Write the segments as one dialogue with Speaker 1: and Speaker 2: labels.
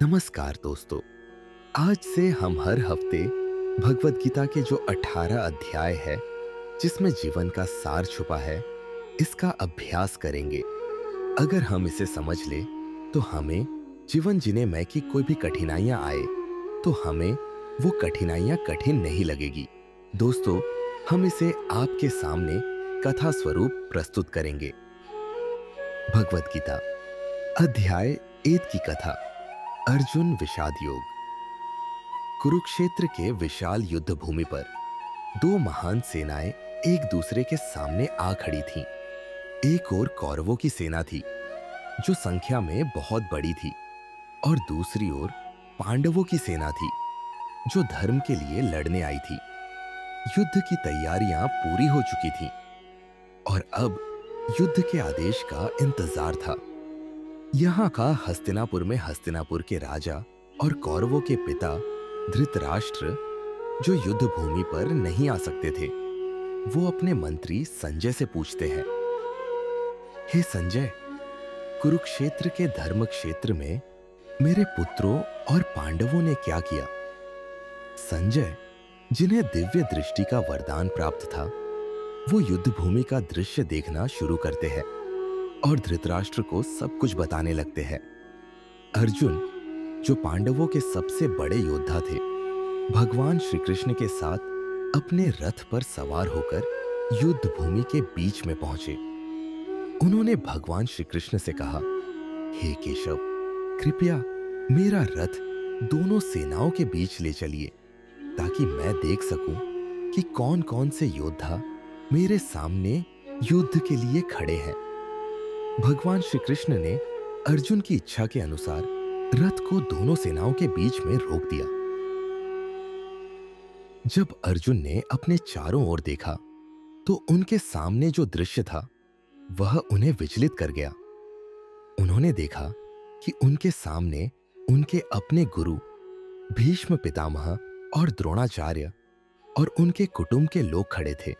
Speaker 1: नमस्कार दोस्तों। आज से हम हर हफ्ते भगवत गीता के जो 18 अध्याय है, जिसमें जीवन का सार छुपा है, इसका अभ्यास करेंगे। अगर हम इसे समझ ले तो हमें जीवन जीने में कि कोई भी कठिनाइयां आए तो हमें वो कठिनाइयां कठिन नहीं लगेगी। दोस्तों, हम इसे आपके सामने कथा स्वरूप प्रस्तुत करेंगे। भगवत गीता अध्याय 1 की कथा। अर्जुन विषाद योग। कुरुक्षेत्र के विशाल युद्ध भूमि पर दो महान सेनाएं एक दूसरे के सामने आ खड़ी थीं। एक ओर कौरवों की सेना थी, जो संख्या में बहुत बड़ी थी, और दूसरी ओर पांडवों की सेना थी, जो धर्म के लिए लड़ने आई थी। युद्ध की तैयारियां पूरी हो चुकी थीं, और अब युद्ध के आदेश का इंतजार था। यहाँ का हस्तिनापुर में हस्तिनापुर के राजा और कौरवों के पिता धृतराष्ट्र, जो युद्ध भूमि पर नहीं आ सकते थे, वो अपने मंत्री संजय से पूछते हैं, हे संजय, कुरुक्षेत्र के धर्म क्षेत्र में मेरे पुत्रों और पांडवों ने क्या किया? संजय, जिन्हें दिव्य दृष्टि का वरदान प्राप्त था, वो युद्ध भूमि का दृश्य देखना शुरू करते हैं और धृतराष्ट्र को सब कुछ बताने लगते हैं। अर्जुन, जो पांडवों के सबसे बड़े योद्धा थे, भगवान श्री कृष्ण के साथ अपने रथ पर सवार होकर युद्ध भूमि के बीच में पहुंचे। उन्होंने भगवान श्री कृष्ण से कहा, हे केशव, कृपया मेरा रथ दोनों सेनाओं के बीच ले चलिए, ताकि मैं देख सकूं कि कौन कौन से योद्धा मेरे सामने युद्ध के लिए खड़े हैं। भगवान श्री कृष्ण ने अर्जुन की इच्छा के अनुसार रथ को दोनों सेनाओं के बीच में रोक दिया। जब अर्जुन ने अपने चारों ओर देखा तो उनके सामने जो दृश्य था वह उन्हें विचलित कर गया। उन्होंने देखा कि उनके सामने उनके अपने गुरु भीष्म पितामह और द्रोणाचार्य और उनके कुटुंब के लोग खड़े थे।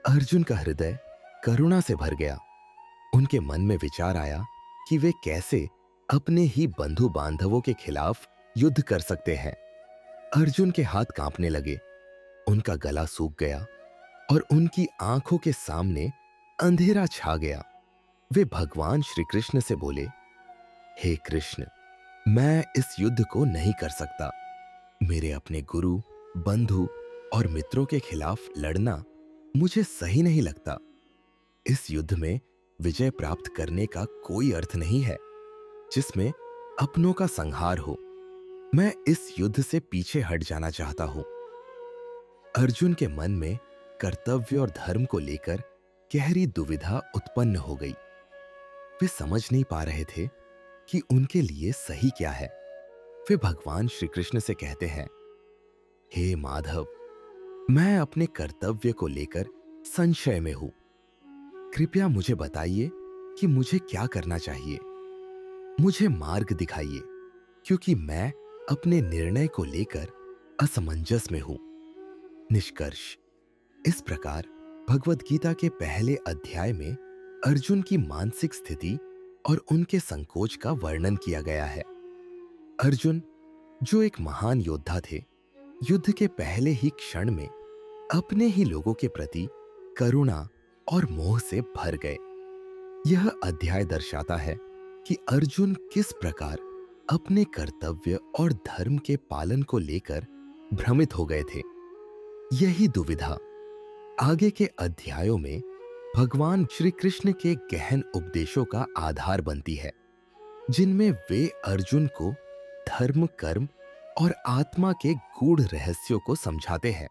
Speaker 1: अर्जुन का हृदय करुणा से भर गया। उनके मन में विचार आया कि वे कैसे अपने ही बंधु बांधवों के खिलाफ युद्ध कर सकते हैं। अर्जुन के हाथ कांपने लगे, उनका गला सूख गया और उनकी आंखों के सामने अंधेरा छा गया। वे भगवान श्री कृष्ण से बोले, हे कृष्ण, मैं इस युद्ध को नहीं कर सकता। मेरे अपने गुरु, बंधु और मित्रों के खिलाफ लड़ना मुझे सही नहीं लगता। इस युद्ध में विजय प्राप्त करने का कोई अर्थ नहीं है, जिसमें अपनों का संहार हो। मैं इस युद्ध से पीछे हट जाना चाहता हूं। अर्जुन के मन में कर्तव्य और धर्म को लेकर गहरी दुविधा उत्पन्न हो गई। वे समझ नहीं पा रहे थे कि उनके लिए सही क्या है। वे भगवान श्री कृष्ण से कहते हैं, हे माधव, मैं अपने कर्तव्य को लेकर संशय में हूं। कृपया मुझे बताइए कि मुझे क्या करना चाहिए। मुझे मार्ग दिखाइए, क्योंकि मैं अपने निर्णय को लेकर असमंजस में हूं। निष्कर्ष, इस प्रकार भगवत गीता के पहले अध्याय में अर्जुन की मानसिक स्थिति और उनके संकोच का वर्णन किया गया है। अर्जुन, जो एक महान योद्धा थे, युद्ध के पहले ही क्षण में अपने ही लोगों के प्रति करुणा और मोह से भर गए। यह अध्याय दर्शाता है कि अर्जुन किस प्रकार अपने कर्तव्य और धर्म के पालन को लेकर भ्रमित हो गए थे। यही दुविधा आगे के अध्यायों में भगवान श्री कृष्ण के गहन उपदेशों का आधार बनती है, जिनमें वे अर्जुन को धर्म, कर्म और आत्मा के गूढ़ रहस्यों को समझाते हैं।